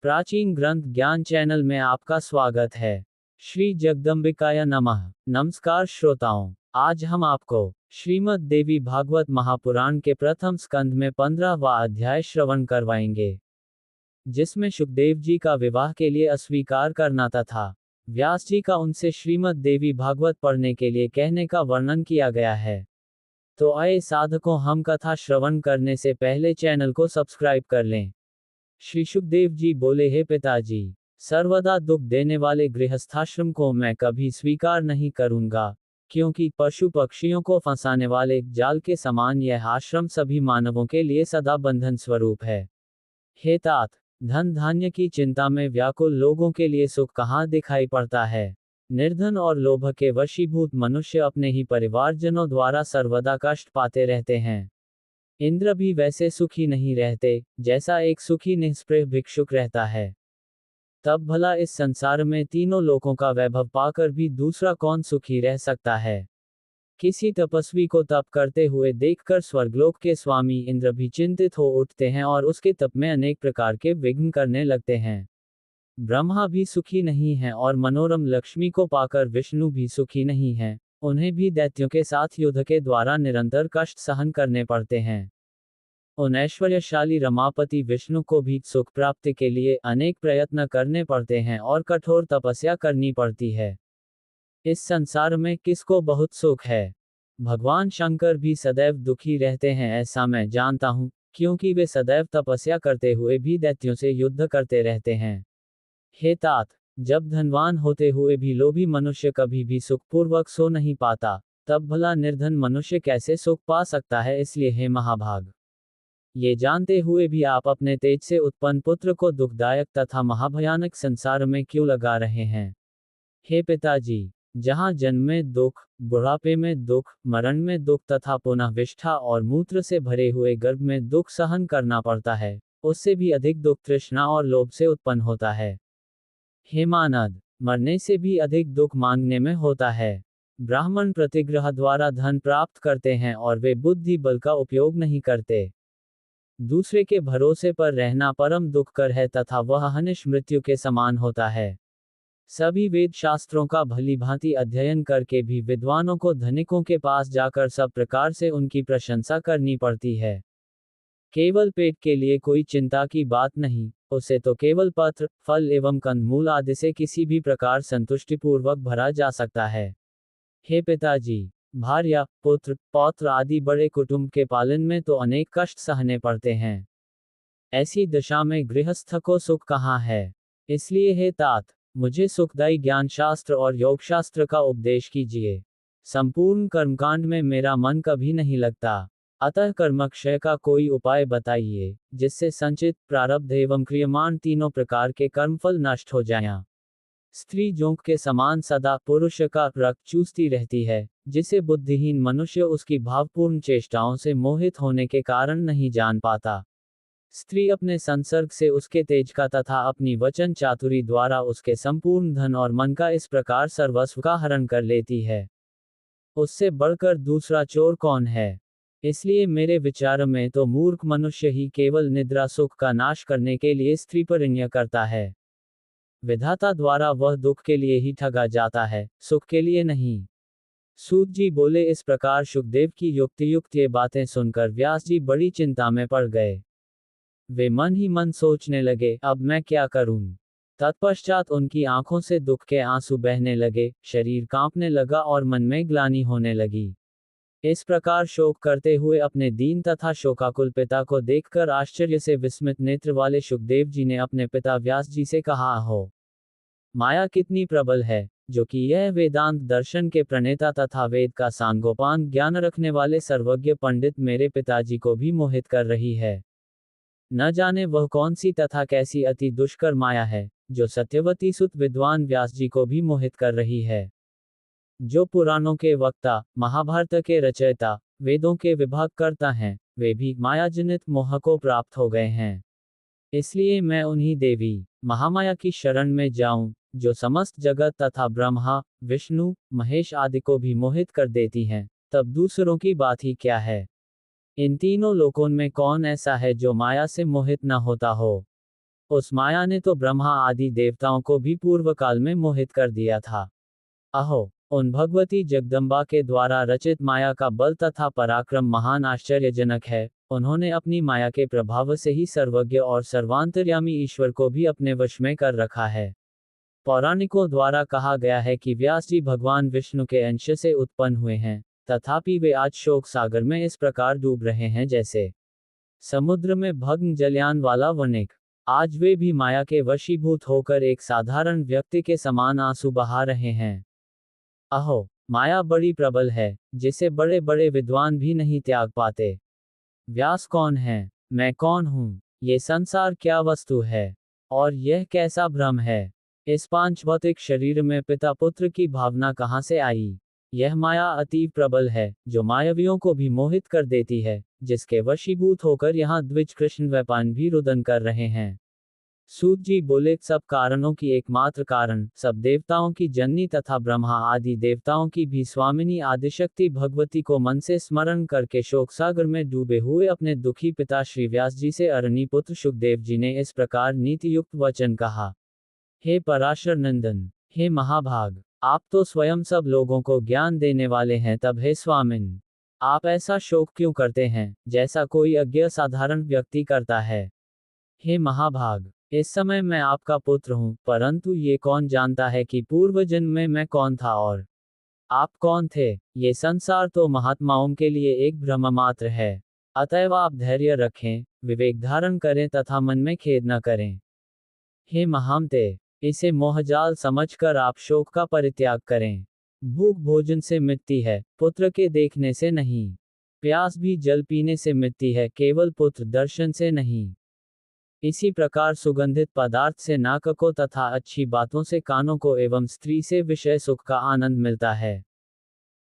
प्राचीन ग्रंथ ज्ञान चैनल में आपका स्वागत है। श्री जगदम्बिकाय नमः। नमस्कार श्रोताओं, आज हम आपको श्रीमद् देवी भागवत महापुराण के प्रथम स्कंध में 15वां अध्याय श्रवण करवाएंगे, जिसमें शुकदेव जी का विवाह के लिए अस्वीकार करना तथा व्यास जी का उनसे श्रीमद् देवी भागवत पढ़ने के लिए कहने का वर्णन किया गया है। तो आए साधकों, हम कथा श्रवण करने से पहले चैनल को सब्सक्राइब कर लें। श्री शुकदेव जी बोले, हे पिताजी, सर्वदा दुख देने वाले गृहस्थाश्रम को मैं कभी स्वीकार नहीं करूंगा, क्योंकि पशु पक्षियों को फंसाने वाले जाल के समान यह आश्रम सभी मानवों के लिए सदा बंधन स्वरूप है। हे तात, धन धान्य की चिंता में व्याकुल लोगों के लिए सुख कहाँ दिखाई पड़ता है। निर्धन और लोभ के वशीभूत मनुष्य अपने ही परिवारजनों द्वारा सर्वदा कष्ट पाते रहते हैं। इंद्र भी वैसे सुखी नहीं रहते, जैसा एक सुखी निःस्पृह भिक्षुक रहता है। तब भला इस संसार में तीनों लोकों का वैभव पाकर भी दूसरा कौन सुखी रह सकता है। किसी तपस्वी को तप करते हुए देखकर स्वर्गलोक के स्वामी इंद्र भी चिंतित हो उठते हैं और उसके तप में अनेक प्रकार के विघ्न करने लगते हैं। ब्रह्मा भी सुखी नहीं है और मनोरम लक्ष्मी को पाकर विष्णु भी सुखी नहीं है। उन्हें भी दैत्यों के साथ युद्ध के द्वारा निरंतर कष्ट सहन करने पड़ते हैं। उन ऐश्वर्यशाली रमापति विष्णु को भी सुख प्राप्ति के लिए अनेक प्रयत्न करने पड़ते हैं और कठोर तपस्या करनी पड़ती है। इस संसार में किसको बहुत सुख है। भगवान शंकर भी सदैव दुखी रहते हैं, ऐसा मैं जानता हूँ, क्योंकि वे सदैव तपस्या करते हुए भी दैत्यों से युद्ध करते रहते हैं। हे तात, जब धनवान होते हुए भी लोभी मनुष्य कभी भी सुखपूर्वक सो नहीं पाता, तब भला निर्धन मनुष्य कैसे सुख पा सकता है। इसलिए हे महाभाग, ये जानते हुए भी आप अपने तेज से उत्पन्न पुत्र को दुखदायक तथा महाभयानक संसार में क्यों लगा रहे हैं। हे पिताजी, जहाँ जन्म में दुख, बुढ़ापे में दुख, मरण में दुख तथा पुनः विष्ठा और मूत्र से भरे हुए गर्भ में दुख सहन करना पड़ता है, उससे भी अधिक दुख तृष्णा और लोभ से उत्पन्न होता है। हे मानद, मरने से भी अधिक दुख मांगने में होता है। ब्राह्मण प्रतिग्रह द्वारा धन प्राप्त करते हैं और वे बुद्धि बल का उपयोग नहीं करते। दूसरे के भरोसे पर रहना परम दुखकर है तथा वह हनिश मृत्यु के समान होता है। सभी वेद शास्त्रों का भली भांति अध्ययन करके भी विद्वानों को धनिकों के पास जाकर सब प्रकार से उनकी प्रशंसा करनी पड़ती है। केवल पेट के लिए कोई चिंता की बात नहीं, उसे तो केवल पत्र, फल एवं कंदमूल आदि से किसी भी प्रकार संतुष्टिपूर्वक भरा जा सकता है। हे पिताजी, भार्या, पुत्र, पौत्र आदि बड़े कुटुंब के पालन में तो अनेक कष्ट सहने पड़ते हैं। ऐसी दशा में गृहस्थ को सुख कहाँ है। इसलिए हे तात, मुझे सुखदायी ज्ञान शास्त्र और योग शास्त्र का उपदेश कीजिए। संपूर्ण कर्मकांड में मेरा मन कभी नहीं लगता, अतः कर्मक्षय का कोई उपाय बताइए, जिससे संचित, प्रारब्ध एवं क्रियमाण तीनों प्रकार के कर्मफल नष्ट हो जाएं। स्त्री जोंक के समान सदा पुरुष का रक्त चूसती रहती है, जिसे बुद्धिहीन मनुष्य उसकी भावपूर्ण चेष्टाओं से मोहित होने के कारण नहीं जान पाता। स्त्री अपने संसर्ग से उसके तेज का तथा अपनी वचन चातुरी द्वारा उसके संपूर्ण धन और मन का इस प्रकार सर्वस्व का हरण कर लेती है। उससे बढ़कर दूसरा चोर कौन है। इसलिए मेरे विचार में तो मूर्ख मनुष्य ही केवल निद्रा सुख का नाश करने के लिए स्त्री परिण्य करता है। विधाता द्वारा वह दुख के लिए ही ठगा जाता है, सुख के लिए नहीं। सूत जी बोले, इस प्रकार शुकदेव की युक्तियुक्त ये बातें सुनकर व्यास जी बड़ी चिंता में पड़ गए। वे मन ही मन सोचने लगे, अब मैं क्या करूं। तत्पश्चात उनकी आंखों से दुख के आंसू बहने लगे, शरीर कांपने लगा और मन में ग्लानि होने लगी। इस प्रकार शोक करते हुए अपने दीन तथा शोकाकुल पिता को देखकर आश्चर्य से विस्मित नेत्र वाले शुकदेव जी ने अपने पिता व्यास जी से कहा, हो माया कितनी प्रबल है, जो कि यह वेदांत दर्शन के प्रणेता तथा वेद का सांगोपांग ज्ञान रखने वाले सर्वज्ञ पंडित मेरे पिताजी को भी मोहित कर रही है। न जाने वह कौन सी तथा कैसी अति दुष्कर माया है, जो सत्यवती सुत विद्वान व्यास जी को भी मोहित कर रही है। जो पुराणों के वक्ता, महाभारत के रचयिता, वेदों के विभाग करता हैं, वे भी मायाजनित मोह को प्राप्त हो गए हैं। इसलिए मैं उन्हीं देवी महामाया की शरण में जाऊं, जो समस्त जगत तथा ब्रह्मा, विष्णु, महेश आदि को भी मोहित कर देती हैं, तब दूसरों की बात ही क्या है। इन तीनों लोकों में कौन ऐसा है जो माया से मोहित न होता हो। उस माया ने तो ब्रह्मा आदि देवताओं को भी पूर्व काल में मोहित कर दिया था। अहो, उन भगवती जगदम्बा के द्वारा रचित माया का बल तथा पराक्रम महान आश्चर्यजनक है। उन्होंने अपनी माया के प्रभाव से ही सर्वज्ञ और सर्वांतर्यामी ईश्वर को भी अपने वश में कर रखा है। पौराणिकों द्वारा कहा गया है कि व्यास जी भगवान विष्णु के अंश से उत्पन्न हुए हैं, तथापि वे आज शोक सागर में इस प्रकार डूब रहे हैं जैसे समुद्र में भग्न जलयान वाला वणिक। आज वे भी माया के वशीभूत होकर एक साधारण व्यक्ति के समान आंसू बहा रहे हैं। अहो, माया बड़ी प्रबल है, जिसे बड़े बड़े विद्वान भी नहीं त्याग पाते। व्यास कौन है? मैं कौन हूँ? ये संसार क्या वस्तु है? और यह कैसा भ्रम है? इस पांच भौतिक शरीर में पिता पुत्र की भावना कहाँ से आई? यह माया अतीव प्रबल है, जो मायावियों को भी मोहित कर देती है, जिसके वशीभूत होकर यहाँ द्विज कृष्ण व पांडव भी रुदन कर रहे हैं। सूत जी बोले, सब कारणों की एकमात्र कारण, सब देवताओं की जननी तथा ब्रह्मा आदि देवताओं की भी स्वामिनी आदिशक्ति भगवती को मन से स्मरण करके शोक सागर में डूबे हुए अपने दुखी पिता श्री व्यास जी से अरणी पुत्र शुकदेव जी ने इस प्रकार नीति युक्त वचन कहा। हे पराशर नंदन, हे महाभाग, आप तो स्वयं सब लोगों को ज्ञान देने वाले हैं, तब हे स्वामिन, आप ऐसा शोक क्यों करते हैं, जैसा कोई अज्ञ साधारण व्यक्ति करता है। हे महाभाग, इस समय मैं आपका पुत्र हूँ, परंतु ये कौन जानता है कि पूर्व जन्म में मैं कौन था और आप कौन थे। ये संसार तो महात्माओं के लिए एक भ्रम मात्र है। अतएव आप धैर्य रखें, विवेक धारण करें तथा मन में खेद न करें। हे महामते, इसे मोहजाल समझकर आप शोक का परित्याग करें। भूख भोजन से मिटती है, पुत्र के देखने से नहीं। प्यास भी जल पीने से मिटती है, केवल पुत्र दर्शन से नहीं। इसी प्रकार सुगंधित पदार्थ से नाक को तथा अच्छी बातों से कानों को एवं स्त्री से विषय सुख का आनंद मिलता है।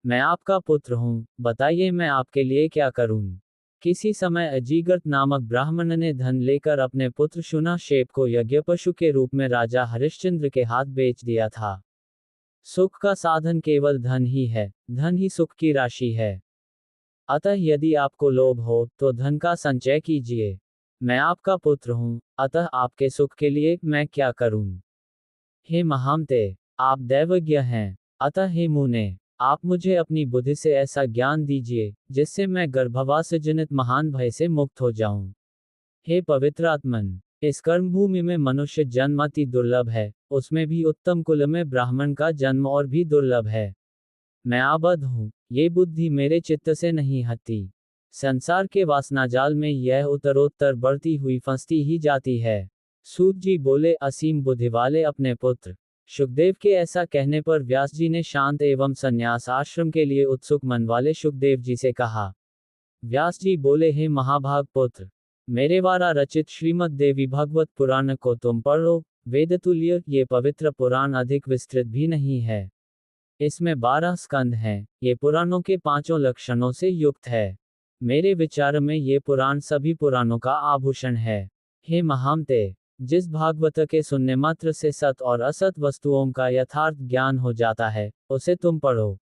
मैं आपका पुत्र हूँ, बताइए मैं आपके लिए क्या करूँ। किसी समय अजीगर्त नामक ब्राह्मण ने धन लेकर अपने पुत्र शुनशेप को यज्ञ पशु के रूप में राजा हरिश्चंद्र के हाथ बेच दिया था। सुख का साधन केवल धन ही है, धन ही सुख की राशि है। अतः यदि आपको लोभ हो तो धन का संचय कीजिए। मैं आपका पुत्र हूँ, अतः आपके सुख के लिए मैं क्या करूँ। हे महामते, आप दैवज्ञ हैं, अतः हे मुने, आप मुझे अपनी बुद्धि से ऐसा ज्ञान दीजिए, जिससे मैं गर्भवास जनित महान भय से मुक्त हो जाऊं। हे पवित्र आत्मन, इस कर्मभूमि में मनुष्य जन्म अति दुर्लभ है, उसमें भी उत्तम कुल में ब्राह्मण का जन्म और भी दुर्लभ है। मैं आबद्ध हूँ, ये बुद्धि मेरे चित्त से नहीं हटती। संसार के वासनाजाल में यह उत्तरोत्तर बढ़ती हुई फंसती ही जाती है। सूत जी बोले, असीम बुद्धि वाले अपने पुत्र शुकदेव के ऐसा कहने पर व्यास जी ने शांत एवं संन्यास आश्रम के लिए उत्सुक मन वाले शुकदेव जी से कहा। व्यास जी बोले, हे महाभाग पुत्र, मेरे द्वारा रचित श्रीमद् देवी भागवत पुराण को तुम पढ़ो। वेदतुल्य ये पवित्र पुराण अधिक विस्तृत भी नहीं है। इसमें 12 स्कंद हैं। ये पुराणों के 5 लक्षणों से युक्त है। मेरे विचार में ये पुराण सभी पुराणों का आभूषण है। हे महामते, जिस भागवत के सुनने मात्र से सत और असत वस्तुओं का यथार्थ ज्ञान हो जाता है, उसे तुम पढ़ो।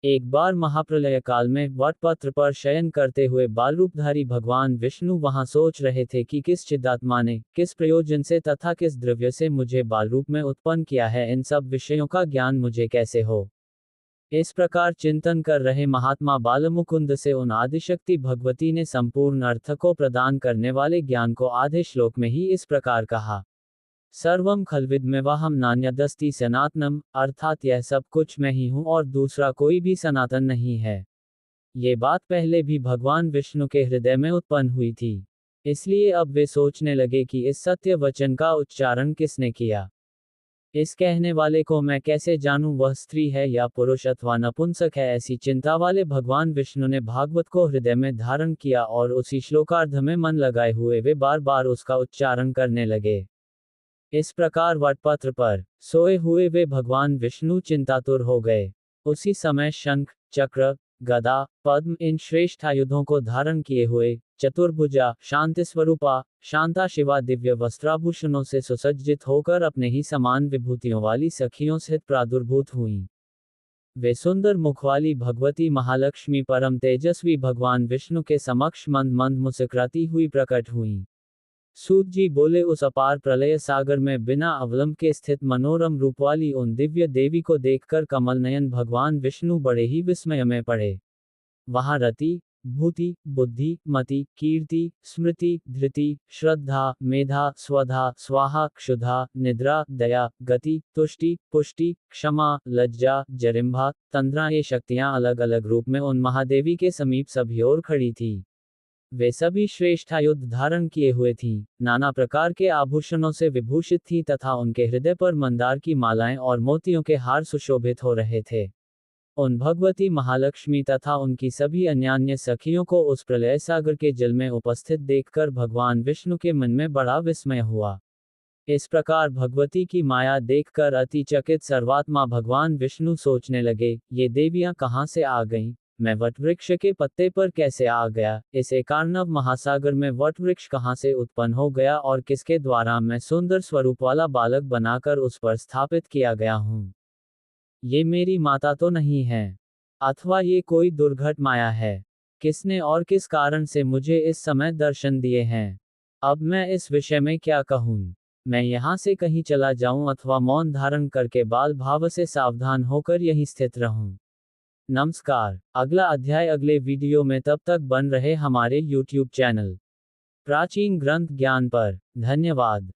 एक बार महाप्रलय काल में वटपत्र पर शयन करते हुए बालरूपधारी भगवान विष्णु वहां सोच रहे थे कि किस चिदात्मा ने किस प्रयोजन से तथा किस द्रव्य से मुझे बालरूप में उत्पन्न किया है, इन सब विषयों का ज्ञान मुझे कैसे हो। इस प्रकार चिंतन कर रहे महात्मा बालमुकुंद से उन आदिशक्ति भगवती ने संपूर्ण अर्थ को प्रदान करने वाले ज्ञान को आधे श्लोक में ही इस प्रकार कहा। सर्वम खलविदमेवाहम नान्यदस्ति सनातनम, अर्थात यह सब कुछ मैं ही हूँ और दूसरा कोई भी सनातन नहीं है। ये बात पहले भी भगवान विष्णु के हृदय में उत्पन्न हुई थी। इसलिए अब वे सोचने लगे कि इस सत्य वचन का उच्चारण किसने किया। इस कहने वाले को मैं कैसे जानूं, वह स्त्री है या पुरुष अथवा नपुंसक है। ऐसी चिंता वाले भगवान विष्णु ने भागवत को हृदय में धारण किया और उसी श्लोकार्ध में मन लगाए हुए वे बार बार उसका उच्चारण करने लगे। इस प्रकार वटपत्र पर सोए हुए वे भगवान विष्णु चिंतातुर हो गए। उसी समय शंख, चक्र, गदा, पद्म इन श्रेष्ठ आयुधों को धारण किए हुए चतुर्भुजा, शांति स्वरूपा, शांता शिवा दिव्य वस्त्राभूषणों से सुसज्जित होकर अपने ही समान विभूतियों वाली सखियों सहित प्रादुर्भूत हुईं। वे सुंदर मुख वाली भगवती महालक्ष्मी परम तेजस्वी भगवान विष्णु के समक्ष मंद मंद मुस्कुराती हुई प्रकट हुईं। सूत जी बोले, उस अपार प्रलय सागर में बिना अवलंब के स्थित मनोरम रूप वाली उन दिव्य देवी को देखकर कमल नयन भगवान विष्णु बड़े ही विस्मय में पड़े। वहां रति, भूति, बुद्धि, मति, कीर्ति, स्मृति, धृति, श्रद्धा, मेधा, स्वधा, स्वाहा, क्षुधा, निद्रा, दया, गति, तुष्टि, पुष्टि, क्षमा, लज्जा, जरिम्भा, तंद्रा, ये शक्तियां अलग अलग रूप में उन महादेवी के समीप सभी ओर खड़ी थी। वे सभी श्रेष्ठायुध धारण किए हुए थीं, नाना प्रकार के आभूषणों से विभूषित थीं तथा उनके हृदय पर मंदार की मालाएं और मोतियों के हार सुशोभित हो रहे थे। उन भगवती महालक्ष्मी तथा उनकी सभी अन्यान्य सखियों को उस प्रलय सागर के जल में उपस्थित देखकर भगवान विष्णु के मन में बड़ा विस्मय हुआ। इस प्रकार भगवती की माया देखकर अतिचकित सर्वात्मा भगवान विष्णु सोचने लगे, ये देवियां कहाँ से आ गईं? मैं वटवृक्ष के पत्ते पर कैसे आ गया? इस एकार्णव महासागर में वटवृक्ष कहाँ से उत्पन्न हो गया और किसके द्वारा मैं सुंदर स्वरूप वाला बालक बनाकर उस पर स्थापित किया गया हूँ? ये मेरी माता तो नहीं है, अथवा ये कोई दुर्घट माया है? किसने और किस कारण से मुझे इस समय दर्शन दिए हैं? अब मैं इस विषय में क्या कहूँ? मैं यहाँ से कहीं चला जाऊं अथवा मौन धारण करके बाल भाव से सावधान होकर यहीं स्थित रहूं? नमस्कार। अगला अध्याय अगले वीडियो में, तब तक बन रहे हमारे YouTube चैनल प्राचीन ग्रंथ ज्ञान पर। धन्यवाद।